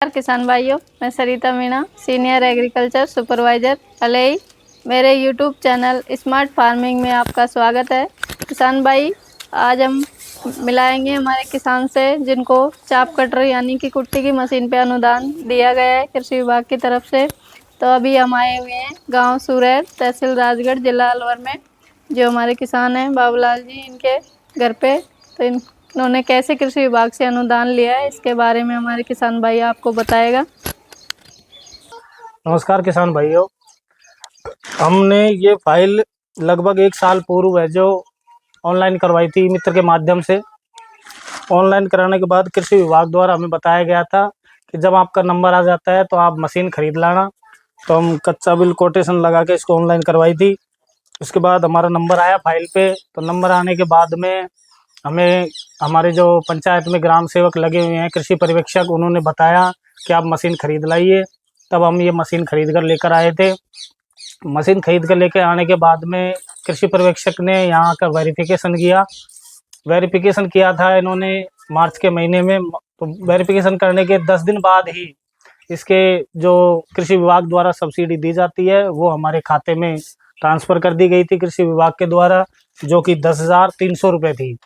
नमस्कार किसान भाइयों, मैं सरिता मीणा, सीनियर एग्रीकल्चर सुपरवाइजर अलई। मेरे यूट्यूब चैनल स्मार्ट फार्मिंग में आपका स्वागत है। किसान भाई, आज हम मिलाएंगे हमारे किसान से जिनको चाप कटर यानी कि कुट्टी की मशीन पे अनुदान दिया गया है कृषि विभाग की तरफ से। तो अभी हम आए हुए हैं गांव सुरैर, तहसील राजगढ़, जिला अलवर में। जो हमारे किसान हैं बाबूलाल जी, इनके घर पे। तो इन्होंने कैसे कृषि विभाग से अनुदान लिया है, इसके बारे में हमारे किसान भाई आपको बताएगा। नमस्कार किसान भाइयों, हमने ये फाइल लगभग 1 साल पूर्व है जो ऑनलाइन करवाई थी मित्र के माध्यम से। ऑनलाइन कराने के बाद कृषि विभाग द्वारा हमें बताया गया था कि जब आपका नंबर आ जाता है तो आप मशीन खरीद लाना। तो हम कच्चा बिल कोटेशन लगा के इसको ऑनलाइन करवाई थी। उसके बाद हमारा नंबर आया फाइल पे। तो नंबर आने के बाद में हमें हमारे जो पंचायत में ग्राम सेवक लगे हुए हैं, कृषि पर्यवेक्षक, उन्होंने बताया कि आप मशीन खरीद लाइए। तब हम ये मशीन खरीद कर लेकर आए थे। मशीन खरीद कर लेकर आने के बाद में कृषि पर्यवेक्षक ने यहाँ का वेरिफिकेशन किया था इन्होंने मार्च के महीने में। तो वेरिफिकेशन करने के 10 दिन बाद ही इसके जो कृषि विभाग द्वारा सब्सिडी दी जाती है वो हमारे खाते में ट्रांसफ़र कर दी गई थी कृषि विभाग के द्वारा, जो कि 10,300 रुपये थी।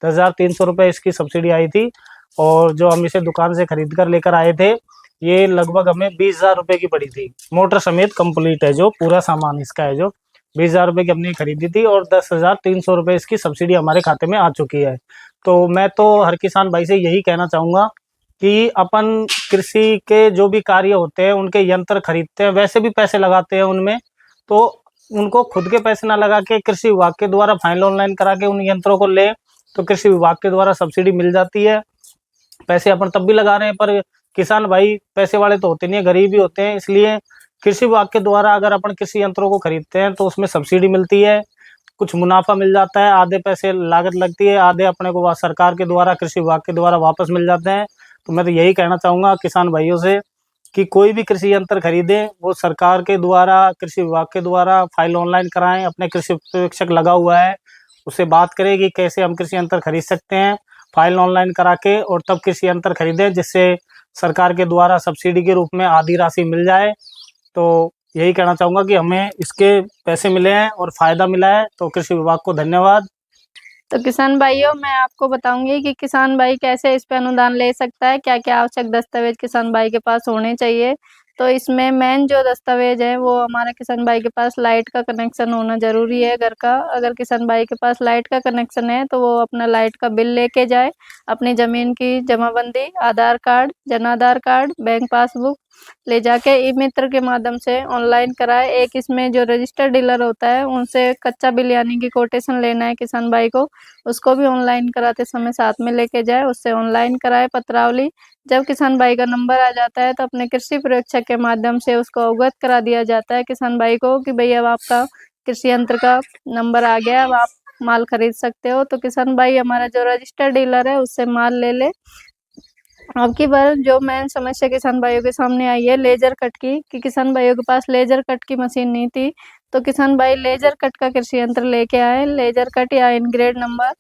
10,300 रुपये इसकी सब्सिडी आई थी। और जो हम इसे दुकान से खरीद कर लेकर आए थे, ये लगभग हमें 20,000 रुपये की पड़ी थी। मोटर समेत कंप्लीट है, जो पूरा सामान इसका है, जो 20,000 रुपये की हमने खरीदी थी। और 10,300 रुपये इसकी सब्सिडी हमारे खाते में आ चुकी है। तो मैं तो हर किसान भाई से यही कहना चाहूँगा कि अपन कृषि के जो भी कार्य होते हैं उनके यंत्र खरीदते हैं, वैसे भी पैसे लगाते हैं उनमें, तो उनको खुद के पैसे ना लगा के कृषि विभाग के द्वारा फाइल ऑनलाइन करा के उन यंत्रों को ले, तो कृषि विभाग के द्वारा सब्सिडी मिल जाती है। पैसे अपन तब भी लगा रहे हैं, पर किसान भाई पैसे वाले तो होते नहीं है, गरीब ही होते हैं। इसलिए कृषि विभाग के द्वारा अगर अपन कृषि यंत्रों को खरीदते हैं तो उसमें सब्सिडी मिलती है, कुछ मुनाफा मिल जाता है, आधे पैसे लागत लगती है, आधे अपने को सरकार के द्वारा, कृषि विभाग के द्वारा वापस मिल जाते हैं। तो मैं तो यही कहना चाहूँगा किसान भाइयों से कि कोई भी कृषि यंत्र खरीदें वो सरकार के द्वारा, कृषि विभाग के द्वारा फाइल ऑनलाइन कराएं। अपने कृषि पर्यवेक्षक लगा हुआ है, उससे बात करें कि कैसे हम कृषि यंत्र खरीद सकते हैं, फाइल ऑनलाइन करा के, और तब कृषि यंत्र खरीदें जिससे सरकार के द्वारा सब्सिडी के रूप में आधी राशि मिल जाए। तो यही कहना चाहूँगा कि हमें इसके पैसे मिले हैं और फ़ायदा मिला है, तो कृषि विभाग को धन्यवाद। तो किसान भाइयों, मैं आपको बताऊंगी कि किसान भाई कैसे इस पे अनुदान ले सकता है, क्या क्या आवश्यक दस्तावेज किसान भाई के पास होने चाहिए। तो इसमें मेन जो दस्तावेज है वो हमारा किसान भाई के पास लाइट का कनेक्शन होना जरूरी है घर का। अगर किसान भाई के पास लाइट का कनेक्शन है तो वो अपना लाइट का बिल लेके जाए, अपनी जमीन की जमाबंदी, आधार card, Jan Aadhaar card, bank passbook ले जाके ई मित्र के माध्यम से ऑनलाइन कराए। एक इसमें जो रजिस्टर्ड डीलर होता है उनसे कच्चा बिल यानी कि कोटेशन लेना है किसान भाई को, उसको भी ऑनलाइन कराते समय साथ में लेके जाए, उससे ऑनलाइन कराए पत्रावली। जब किसान भाई का नंबर आ जाता है तो अपने कृषि पर्यवेक्षक के माध्यम से उसको अवगत करा दिया जाता है किसान भाई को कि भई अब आपका कृषि यंत्र का नंबर आ गया, अब आप माल खरीद सकते हो। तो किसान भाई हमारा जो रजिस्टर्ड डीलर है उससे माल ले ले। अब की बार जो मेन समस्या किसान भाइयों के सामने आई है लेजर कट की, कि किसान भाइयों के पास लेजर कट की मशीन नहीं थी। तो किसान भाई लेजर कट का कृषि यंत्र लेके आए। लेजर कट या इनग्रेड नंबर,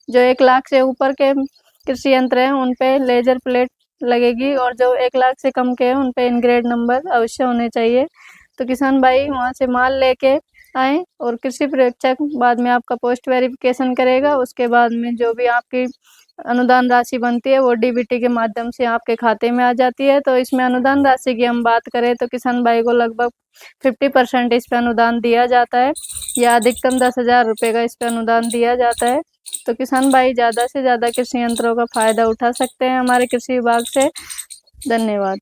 जो 1 लाख से ऊपर के कृषि यंत्र हैं उन पे लेजर प्लेट लगेगी, और जो 1 लाख से कम के हैं उन पे इनग्रेड नंबर अवश्य होने चाहिए। तो किसान भाई वहाँ से माल लेके आए, और कृषि पर्यवेक्षक बाद में आपका पोस्ट वेरिफिकेशन करेगा। उसके बाद में जो भी आपकी अनुदान राशि बनती है वो डीबीटी के माध्यम से आपके खाते में आ जाती है। तो इसमें अनुदान राशि की हम बात करें तो किसान भाई को लगभग 50% इस पे अनुदान दिया जाता है, या अधिकतम 10,000 रुपये का इस पे अनुदान दिया जाता है। तो किसान भाई ज़्यादा से ज़्यादा कृषि यंत्रों का फायदा उठा सकते हैं हमारे कृषि विभाग से। धन्यवाद।